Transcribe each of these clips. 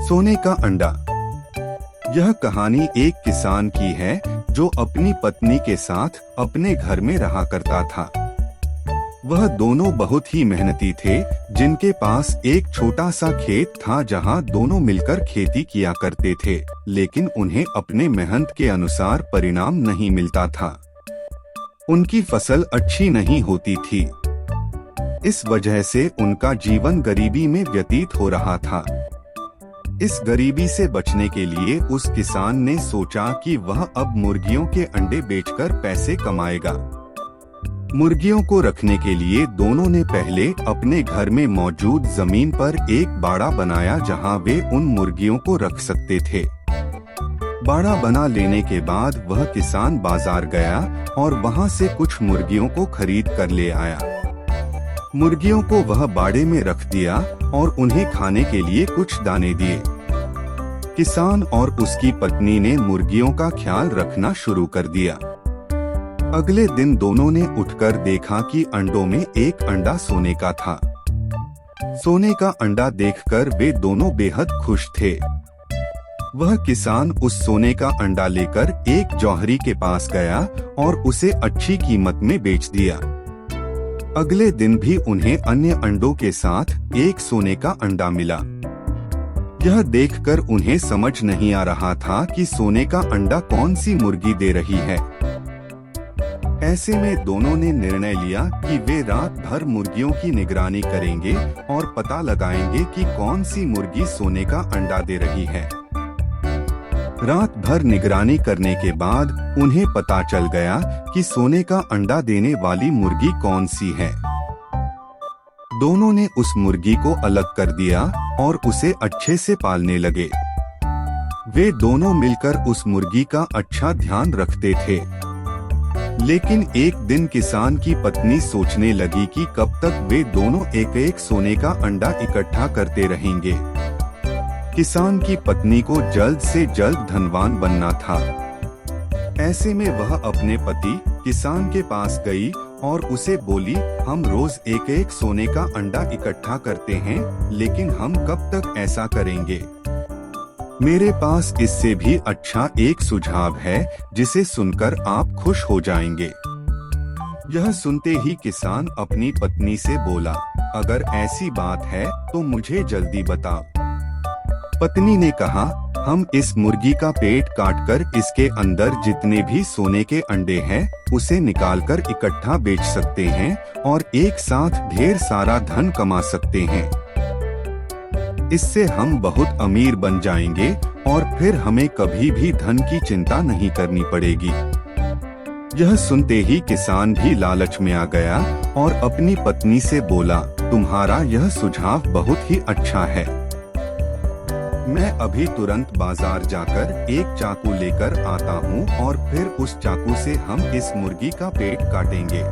सोने का अंडा। यह कहानी एक किसान की है जो अपनी पत्नी के साथ अपने घर में रहा करता था। वह दोनों बहुत ही मेहनती थे, जिनके पास एक छोटा सा खेत था जहां दोनों मिलकर खेती किया करते थे, लेकिन उन्हें अपने मेहनत के अनुसार परिणाम नहीं मिलता था। उनकी फसल अच्छी नहीं होती थी। इस वजह से उनका जीवन गरीबी में व्यतीत हो रहा था। इस गरीबी से बचने के लिए उस किसान ने सोचा कि वह अब मुर्गियों के अंडे बेचकर पैसे कमाएगा। मुर्गियों को रखने के लिए दोनों ने पहले अपने घर में मौजूद जमीन पर एक बाड़ा बनाया जहां वे उन मुर्गियों को रख सकते थे। बाड़ा बना लेने के बाद वह किसान बाजार गया और वहां से कुछ मुर्गियों को खरीद कर ले आया। मुर्गियों को वह बाड़े में रख दिया और उन्हें खाने के लिए कुछ दाने दिए। किसान और उसकी पत्नी ने मुर्गियों का ख्याल रखना शुरू कर दिया। अगले दिन दोनों ने उठकर देखा कि अंडों में एक अंडा सोने का था। सोने का अंडा देखकर वे दोनों बेहद खुश थे। वह किसान उस सोने का अंडा लेकर एक जौहरी के पास गया और उसे अच्छी कीमत में बेच दिया। अगले दिन भी उन्हें अन्य अंडों के साथ एक सोने का अंडा मिला। यह देखकर उन्हें समझ नहीं आ रहा था कि सोने का अंडा कौन सी मुर्गी दे रही है। ऐसे में दोनों ने निर्णय लिया कि वे रात भर मुर्गियों की निगरानी करेंगे और पता लगाएंगे कि कौन सी मुर्गी सोने का अंडा दे रही है। रात भर निगरानी करने के बाद उन्हें पता चल गया कि सोने का अंडा देने वाली मुर्गी कौन सी है। दोनों ने उस मुर्गी को अलग कर दिया और उसे अच्छे से पालने लगे। वे दोनों मिलकर उस मुर्गी का अच्छा ध्यान रखते थे। लेकिन एक दिन किसान की पत्नी सोचने लगी कि कब तक वे दोनों एक एक सोने का अंडा इकट्ठा करते रहेंगे। किसान की पत्नी को जल्द से जल्द धनवान बनना था। ऐसे में वह अपने पति किसान के पास गई और उसे बोली, हम रोज एक एक सोने का अंडा इकट्ठा करते हैं, लेकिन हम कब तक ऐसा करेंगे? मेरे पास इससे भी अच्छा एक सुझाव है जिसे सुनकर आप खुश हो जाएंगे। यह सुनते ही किसान अपनी पत्नी से बोला, अगर ऐसी बात है तो मुझे जल्दी बताओ। पत्नी ने कहा, हम इस मुर्गी का पेट काटकर इसके अंदर जितने भी सोने के अंडे हैं उसे निकालकर इकट्ठा बेच सकते हैं और एक साथ ढेर सारा धन कमा सकते हैं। इससे हम बहुत अमीर बन जाएंगे और फिर हमें कभी भी धन की चिंता नहीं करनी पड़ेगी। यह सुनते ही किसान भी लालच में आ गया और अपनी पत्नी से बोला, तुम्हारा यह सुझाव बहुत ही अच्छा है। मैं अभी तुरंत बाजार जाकर एक चाकू लेकर आता हूँ और फिर उस चाकू से हम इस मुर्गी का पेट काटेंगे।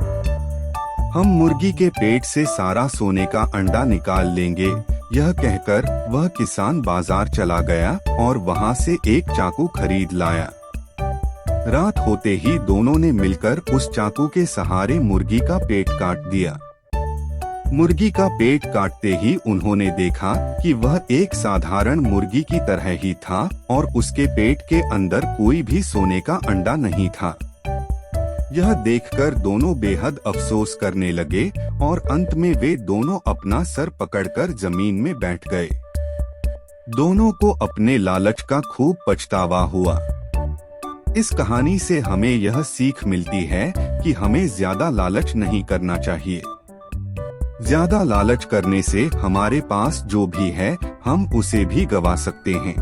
हम मुर्गी के पेट से सारा सोने का अंडा निकाल लेंगे। यह कहकर वह किसान बाजार चला गया और वहाँ से एक चाकू खरीद लाया। रात होते ही दोनों ने मिलकर उस चाकू के सहारे मुर्गी का पेट काट दिया। मुर्गी का पेट काटते ही उन्होंने देखा कि वह एक साधारण मुर्गी की तरह ही था और उसके पेट के अंदर कोई भी सोने का अंडा नहीं था। यह देखकर दोनों बेहद अफसोस करने लगे और अंत में वे दोनों अपना सर पकड़कर जमीन में बैठ गए। दोनों को अपने लालच का खूब पछतावा हुआ। इस कहानी से हमें यह सीख मिलती है कि हमें ज्यादा लालच नहीं करना चाहिए। ज्यादा लालच करने से हमारे पास जो भी है हम उसे भी गवा सकते हैं।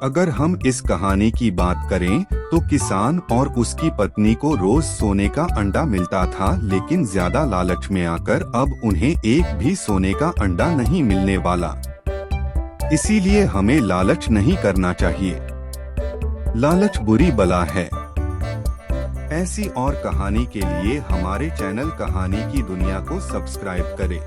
अगर हम इस कहानी की बात करें तो किसान और उसकी पत्नी को रोज सोने का अंडा मिलता था, लेकिन ज्यादा लालच में आकर अब उन्हें एक भी सोने का अंडा नहीं मिलने वाला। इसीलिए हमें लालच नहीं करना चाहिए। लालच बुरी बला है। ऐसी और कहानी के लिए हमारे चैनल कहानी की दुनिया को सब्सक्राइब करें।